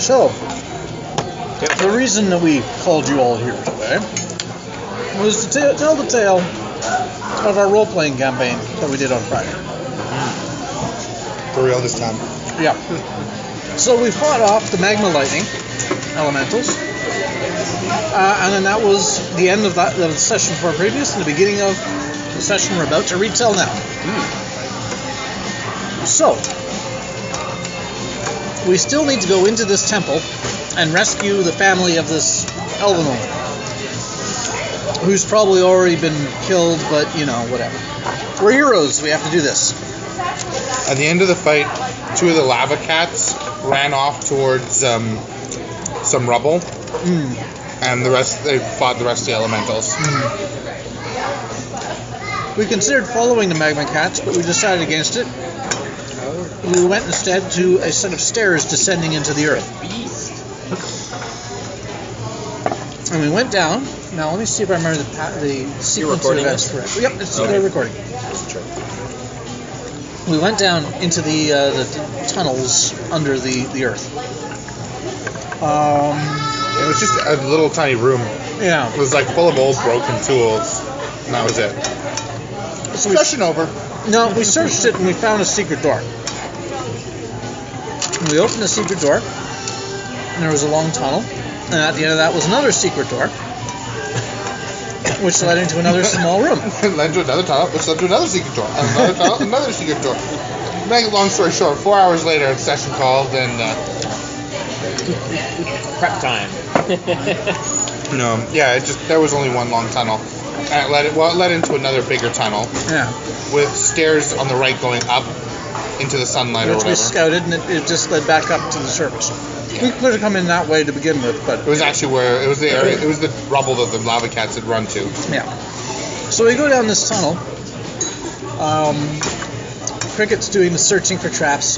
So, the reason that we called you all here today was to tell the tale of our role-playing campaign that we did on Friday. For real this time. Yeah. So we fought off the magma lightning elementals, and then that was the end of the session for our previous and the beginning of the session we're about to retell now. So, we still need to go into this temple and rescue the family of this elven woman, who's probably already been killed, but, you know, whatever. We're heroes, we have to do this. At the end of the fight, 2 of the lava cats ran off towards some rubble, and they fought the rest of the elementals. We considered following the magma cats, but we decided against it. We went instead to a set of stairs descending into the earth. And we went down. Now, let me see if I remember the sequence of events correct. Yep, it's recording. We went down into the tunnels under the earth. It was just a little tiny room. Yeah. It was like full of old broken tools, and that was it. So Session over. No, we searched it and we found a secret door. We opened the secret door, and there was a long tunnel, and at the end of that was another secret door, which led into another small room. It led to another tunnel, which led to another secret door, another tunnel, another secret door. Make a long story short, 4 hours later, session called, and prep time. there was only one long tunnel, and it led into another bigger tunnel. Yeah. With stairs on the right going up into the sunlight or whatever. Which we scouted, and it just led back up to the surface. Yeah. We could have come in that way to begin with, but... It was actually where... It was the area... It was the rubble that the lava cats had run to. Yeah. So we go down this tunnel. Cricket's doing the searching for traps.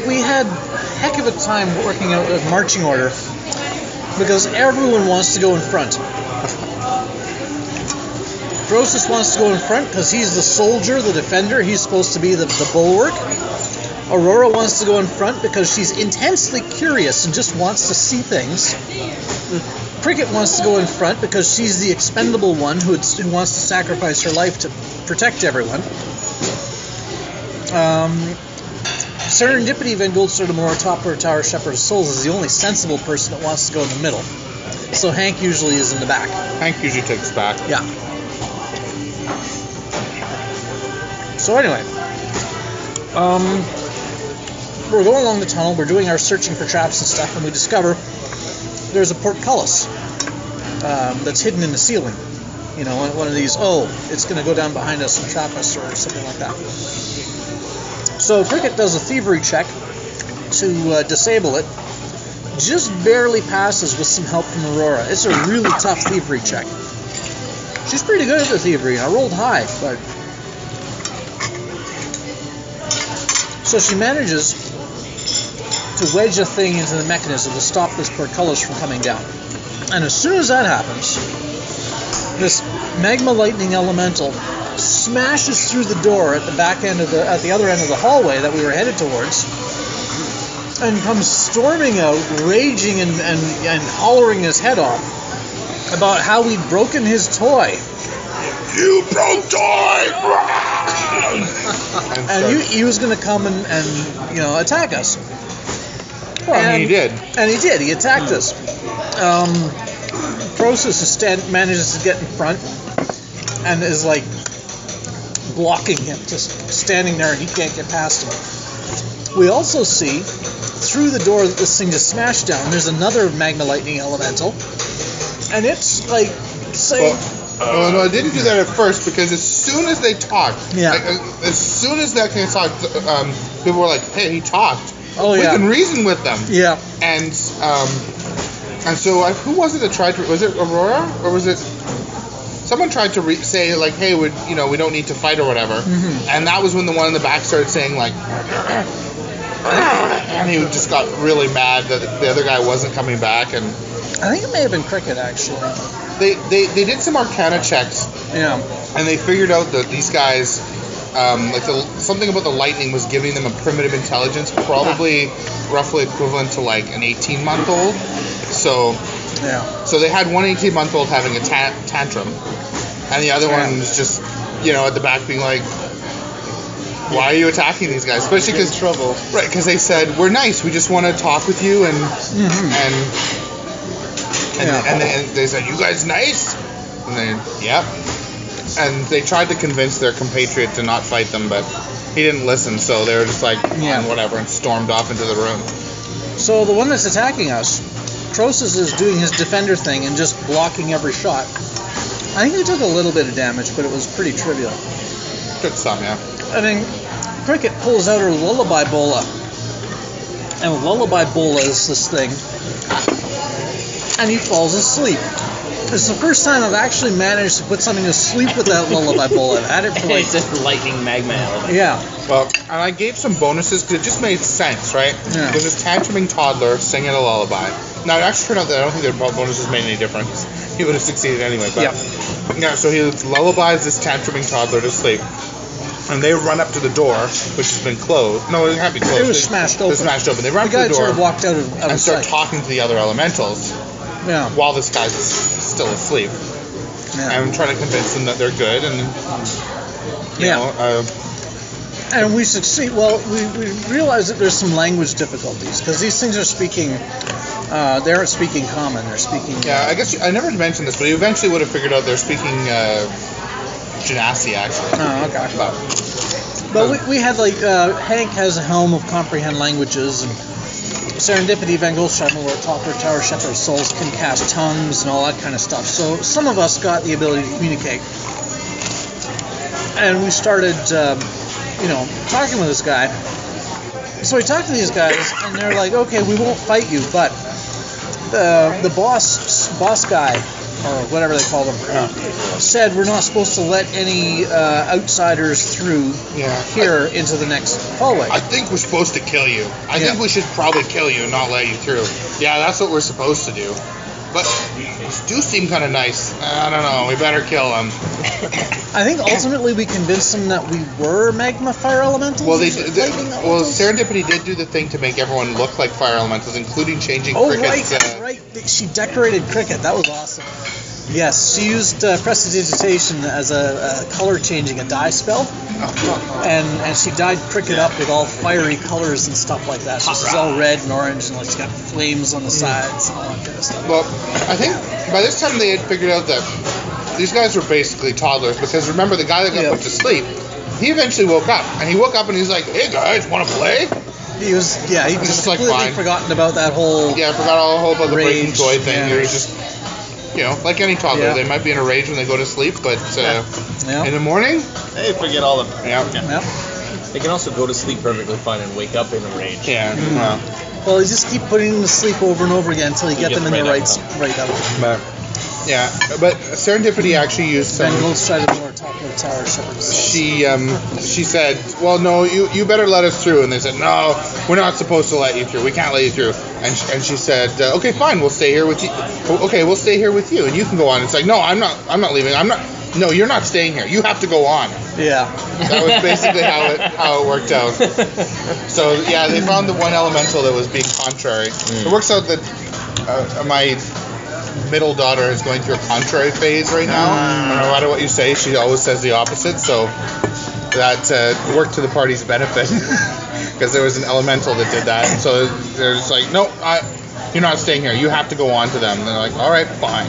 We had a heck of a time working out a marching order, because everyone wants to go in front. Brosis wants to go in front because he's the soldier, the defender. He's supposed to be the bulwark. Aurora wants to go in front because she's intensely curious and just wants to see things. Cricket wants to go in front because she's the expendable one who wants to sacrifice her life to protect everyone. Serendipity Van Goldsterdamore, Topper Tower Shepherd of Souls, is the only sensible person that wants to go in the middle. So Hank usually is in the back. Hank usually takes back. Yeah. So anyway, we're going along the tunnel, we're doing our searching for traps and stuff, and we discover there's a portcullis that's hidden in the ceiling. You know, one of these, it's going to go down behind us and trap us or something like that. So Cricket does a thievery check to disable it. Just barely passes with some help from Aurora. It's a really tough thievery check. She's pretty good at the thievery. I rolled high, but... So she manages to wedge a thing into the mechanism to stop this portcullis from coming down. And as soon as that happens, this magma lightning elemental smashes through the door at the back end of at the other end of the hallway that we were headed towards, and comes storming out, raging and hollering his head off about how we'd broken his toy. You broke toy! And he was going to come and attack us. Well, and he did. And he did. He attacked us. Prosus manages to get in front and is like blocking him, just standing there, and he can't get past him. We also see through the door that this thing just smashed down, there's another magma lightning elemental, and it's like saying... No, I didn't do that at first, because as soon as they talked, as soon as that thing talked, people were like, hey, he talked. We can reason with them. Yeah. And so who was it that tried to... Was it Aurora? Or was it... Someone tried to say, like, hey, we don't need to fight or whatever. Mm-hmm. And that was when the one in the back started saying, like... And he just got really mad that the other guy wasn't coming back. And I think it may have been Cricket, actually. They did some Arcana checks. Yeah. And they figured out that these guys something about the lightning was giving them a primitive intelligence, probably roughly equivalent to like an 18-month-old. So they had one 18-month-old having a tantrum, and the other one was just, at the back being like, why are you attacking these guys? Especially because trouble, right? Because they said, we're nice, we just want to talk with you, and they said, you guys nice? And then, yep. And they tried to convince their compatriot to not fight them, but he didn't listen, so they were just like, whatever, and stormed off into the room. So the one that's attacking us, Trosis is doing his defender thing and just blocking every shot. I think he took a little bit of damage, but it was pretty trivial. Took some, yeah. And then Cricket pulls out her lullaby bola. And lullaby bola is this thing. And he falls asleep. It's the first time I've actually managed to put something to sleep with that lullaby bola. I've had it for like... It's just lightning magma element. Yeah. Well, and I gave some bonuses because it just made sense, right? Yeah. There's this tantruming toddler singing a lullaby. Now, it actually turned out that I don't think their bonuses made any difference. He would have succeeded anyway. But so he lullabies this tantruming toddler to sleep. And they run up to the door, which has been closed. No, it can't be closed. It was smashed open. It was smashed open. They run up to the door sort of walked out of and start sight. talking to the other elementals while this guy's still asleep. Yeah. And trying to convince them that they're good. And, and we succeed. Well, we realize that there's some language difficulties because these things are speaking. They aren't speaking common. They're speaking. Yeah, I guess I never mentioned this, but you eventually would have figured out they're speaking Genasi, actually. Oh, okay. But we had like Hank has a helm of comprehend languages, and Serendipity, Van Goldscheimer, where Talker, Tower, Shepherd, Souls can cast tongues and all that kind of stuff. So some of us got the ability to communicate, and we started, talking with this guy. So we talked to these guys, and they're like, "Okay, we won't fight you, but the boss guy, or whatever they call them, said we're not supposed to let any outsiders through here into the next hallway. I think we're supposed to kill you. I think we should probably kill you and not let you through. Yeah, that's what we're supposed to do. But these do seem kind of nice. I don't know. We better kill them. I think ultimately we convinced them that we were magma fire elementals. Well, Serendipity did do the thing to make everyone look like fire elementals, including changing Cricket's... Oh, right. She decorated Cricket. That was awesome. Yes, she used prestidigitation as a color changing, a dye spell. And she dyed Cricket up with all fiery colors and stuff like that. So she's all red and orange, and she's got flames on the sides and all that kind of stuff. Well, I think by this time they had figured out that these guys were basically toddlers, because remember the guy that got put to sleep, he eventually woke up, and he woke up and he's like, "Hey guys, want to play?" He was just completely forgotten about that whole forgot all about the breaking toy thing. Yeah. He was just, like any toddler, they might be in a rage when they go to sleep, but in the morning, they forget all of it. Yeah. They can also go to sleep perfectly fine and wake up in a rage. Yeah. Well, you just keep putting them to sleep over and over again until you get them in the right out. But Serendipity actually used some... Van Goldscheimer, more top of the tower, Shepherd. She said, "Well, no, you better let us through." And they said, "No, we're not supposed to let you through. We can't let you through." And she said, "Okay, fine, we'll stay here with you. Okay, we'll stay here with you, and you can go on." It's like, "No, I'm not leaving. No, you're not staying here. You have to go on." Yeah. That was basically how it worked out. So they found the one elemental that was being contrary. It works out that my middle daughter is going through a contrary phase right now. No matter what you say, she always says the opposite. So that worked to the party's benefit, because there was an elemental that did that. So they're just like, "No, you're not staying here. You have to go on to them." And they're like, "All right, fine."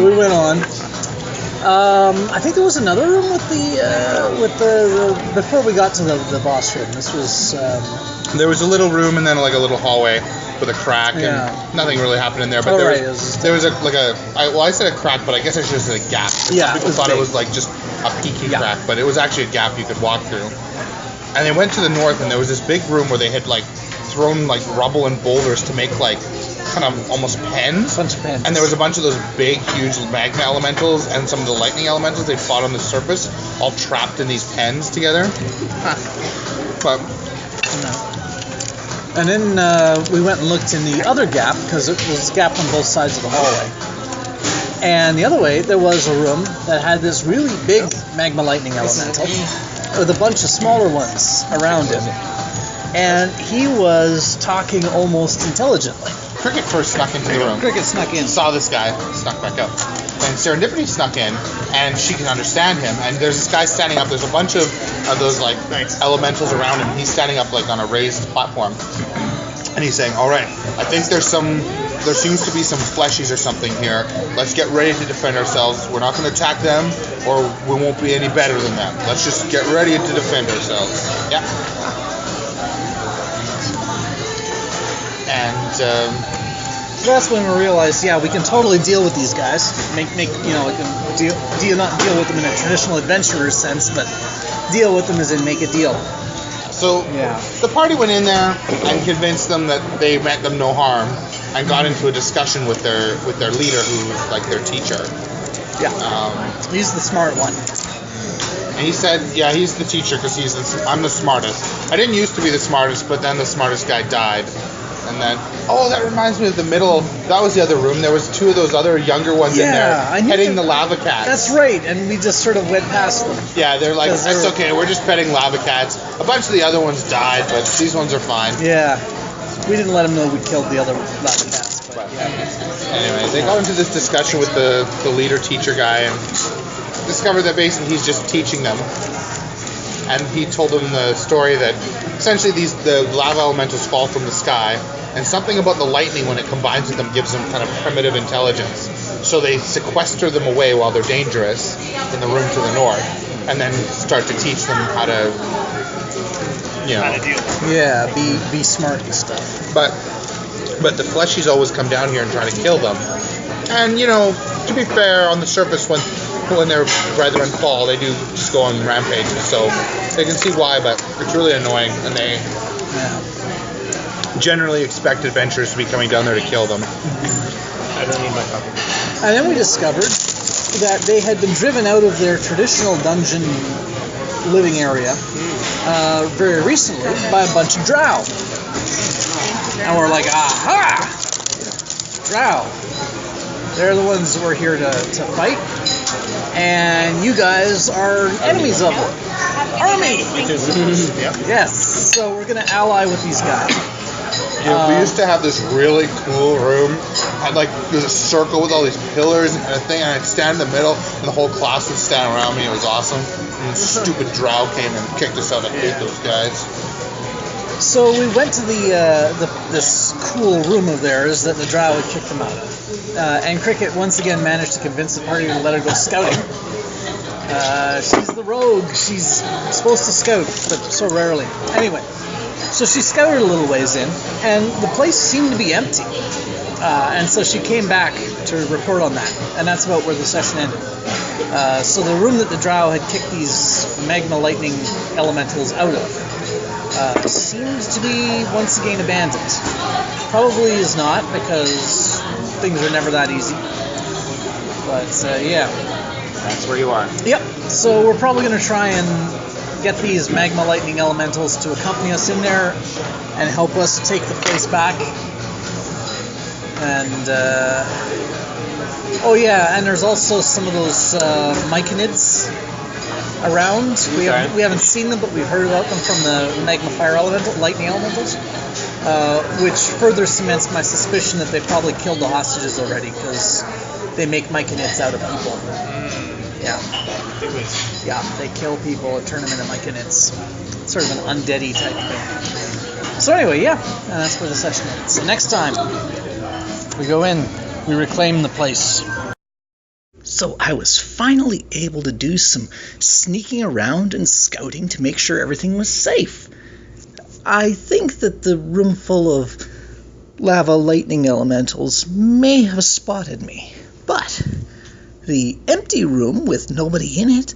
We went on. I think there was another room with the before we got to the boss room. This was there was a little room and then like a little hallway with a crack, and nothing really happened in there. But there was I said a crack, but I guess I should have said a gap. Yeah, people thought it was like just a peaky crack, but it was actually a gap you could walk through. And they went to the north, and there was this big room where they had like thrown like rubble and boulders to make like kind of almost pens. Bunch of pens. And there was a bunch of those big, huge magma elementals and some of the lightning elementals they fought on the surface, all trapped in these pens together. But. And then we went and looked in the other gap, because it was a gap on both sides of the hallway. And the other way, there was a room that had this really big magma lightning elemental with a bunch of smaller ones around him. And he was talking almost intelligently. Cricket first snuck into the room. Cricket snuck in. Saw this guy, snuck back out. And Serendipity snuck in, and she can understand him. And there's this guy standing up. There's a bunch of those like elementals around him. He's standing up like on a raised platform, and he's saying, "All right, I think there seems to be some fleshies or something here. Let's get ready to defend ourselves. We're not going to attack them, or we won't be any better than them. Let's just get ready to defend ourselves." Yeah. And that's when we realized, we can totally deal with these guys. We can not deal with them in a traditional adventurer sense, but deal with them as in make a deal. So the party went in there and convinced them that they meant them no harm, and got into a discussion with their leader, who's like their teacher. Yeah. He's the smart one. And he said, he's the teacher because I'm the smartest. I didn't used to be the smartest, but then the smartest guy died. And then, that reminds me of that was the other room. There was two of those other younger ones in there petting the lava cats. That's right, and we just sort of went past them. Yeah, they're like, that's okay, we're just petting lava cats. A bunch of the other ones died, but these ones are fine. Yeah, we didn't let them know we killed the other lava cats. But Anyway, they got into this discussion with the leader teacher guy and discovered that basically he's just teaching them. And he told them the story that essentially the lava elementals fall from the sky, and something about the lightning when it combines with them gives them kind of primitive intelligence. So they sequester them away while they're dangerous in the room to the north, and then start to teach them how to, be smart and stuff. But the fleshies always come down here and try to kill them. And to be fair, on the surface, when their brethren fall, they do just go on rampages. So they can see why, but it's really annoying, and they generally expect adventurers to be coming down there to kill them. I don't need my coffee. And then we discovered that they had been driven out of their traditional dungeon living area very recently by a bunch of drow. And we're like, aha! Drow. They're the ones that we're here to fight. And you guys are enemies of them. Army! Yes, so we're going to ally with these guys. We used to have this really cool room. There's a circle with all these pillars and a thing, and I'd stand in the middle, and the whole class would stand around me. It was awesome. And this stupid drow came and kicked us out. I hate those guys. So we went to this cool room of theirs that the drow had kicked them out of. And Cricket once again managed to convince the party to let her go scouting. She's the rogue. She's supposed to scout, but so rarely. Anyway, so she scouted a little ways in, and the place seemed to be empty. And so she came back to report on that, and that's about where the session ended. So the room that the drow had kicked these magma lightning elementals out of seems to be once again abandoned. Probably is not, because things are never that easy. But That's where you are. Yep. So we're probably going to try and get these magma lightning elementals to accompany us in there and help us take the place back. And and there's also some of those myconids around. We haven't seen them, but we've heard about them from the magma fire lightning elementals, which further cements my suspicion that they probably killed the hostages already, because they make myconids out of people. Yeah, they kill people and turn them into myconids. Sort of an undeady type thing. So anyway, and that's where the session ends. So next time we go in, we reclaim the place. So I was finally able to do some sneaking around and scouting to make sure everything was safe. I think that the room full of lava lightning elementals may have spotted me, but the empty room with nobody in it,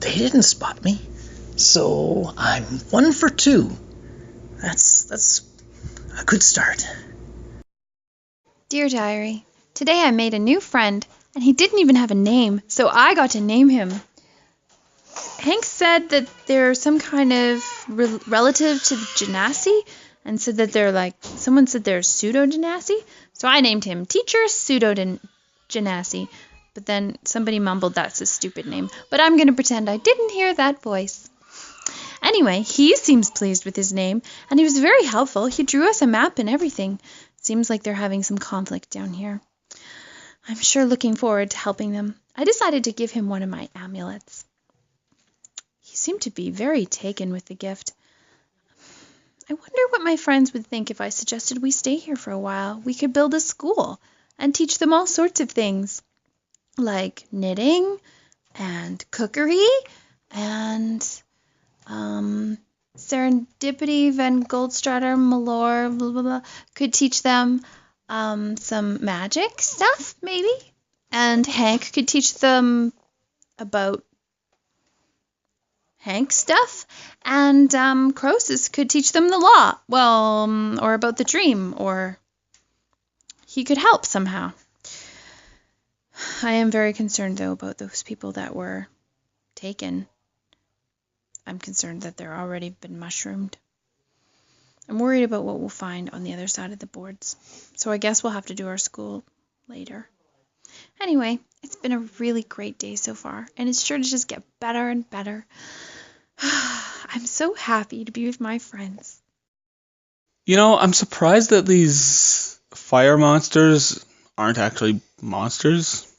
they didn't spot me. So I'm 1 for 2. That's a good start. Dear Diary, today I made a new friend, and he didn't even have a name, so I got to name him. Hank said that they're some kind of relative to the Genasi, and said that someone said they're pseudo-Genasi, so I named him Teacher Genasi. But then somebody mumbled that's a stupid name. But I'm going to pretend I didn't hear that voice. Anyway, he seems pleased with his name, and he was very helpful. He drew us a map and everything. Seems like they're having some conflict down here. I'm sure looking forward to helping them. I decided to give him one of my amulets. He seemed to be very taken with the gift. I wonder what my friends would think if I suggested we stay here for a while. We could build a school and teach them all sorts of things, like knitting and cookery and Serendipity, Van Goldstrater, Malor, blah, blah, blah, could teach them some magic stuff, maybe. And Hank could teach them about Hank stuff. And Croesus could teach them the law. Well, or about the dream, or he could help somehow. I am very concerned, though, about those people that were taken. I'm concerned that they're already been mushroomed. I'm worried about what we'll find on the other side of the boards. So I guess we'll have to do our school later. Anyway, it's been a really great day so far, and it's sure to just get better and better. I'm so happy to be with my friends. You know, I'm surprised that these fire monsters aren't actually monsters.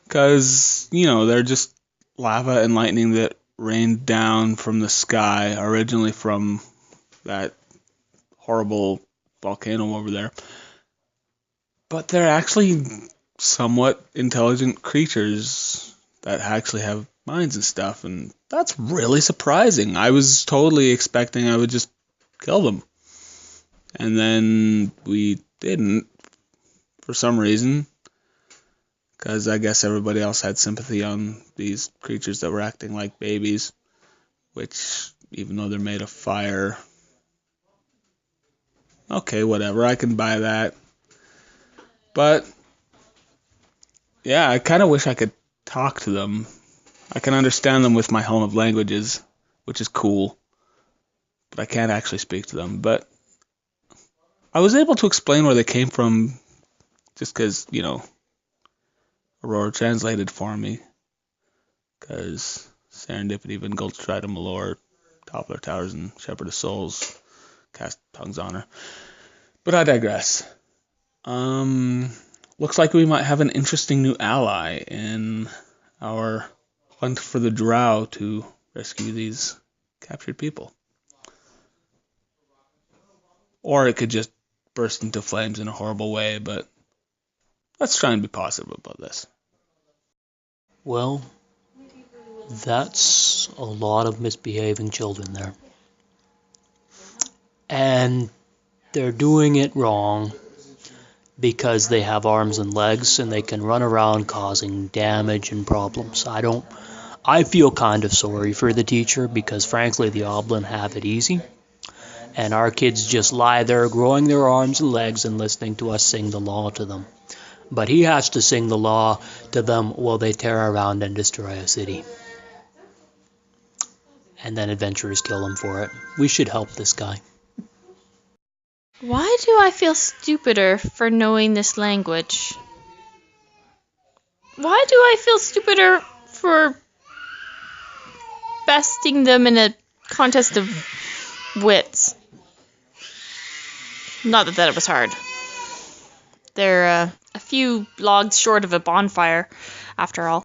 Because, you know, they're just lava and lightning that rained down from the sky, originally from that horrible volcano over there. But they're actually somewhat intelligent creatures that actually have minds and stuff, and that's really surprising. I was totally expecting I would just kill them. And then we didn't, for some reason. Because I guess everybody else had sympathy on these creatures that were acting like babies, which, even though they're made of fire, okay, whatever, I can buy that. But, yeah, I kind of wish I could talk to them. I can understand them with my helm of languages, which is cool, but I can't actually speak to them. But I was able to explain where they came from just because, you know, Aurora translated for me, because Serendipity, Van Goldstratum, Malor, Toppler Towers, and Shepherd of Souls cast tongues on her. But I digress. Looks like we might have an interesting new ally in our hunt for the Drow to rescue these captured people. Or it could just burst into flames in a horrible way, but let's try and be positive about this. Well, that's a lot of misbehaving children there. And they're doing it wrong because they have arms and legs and they can run around causing damage and problems. I feel kind of sorry for the teacher because frankly the Oblin have it easy. And our kids just lie there growing their arms and legs and listening to us sing the law to them. But he has to sing the law to them while they tear around and destroy a city. And then adventurers kill him for it. We should help this guy. Why do I feel stupider for knowing this language? Why do I feel stupider for besting them in a contest of wits? Not that it was hard. They're a few logs short of a bonfire, after all.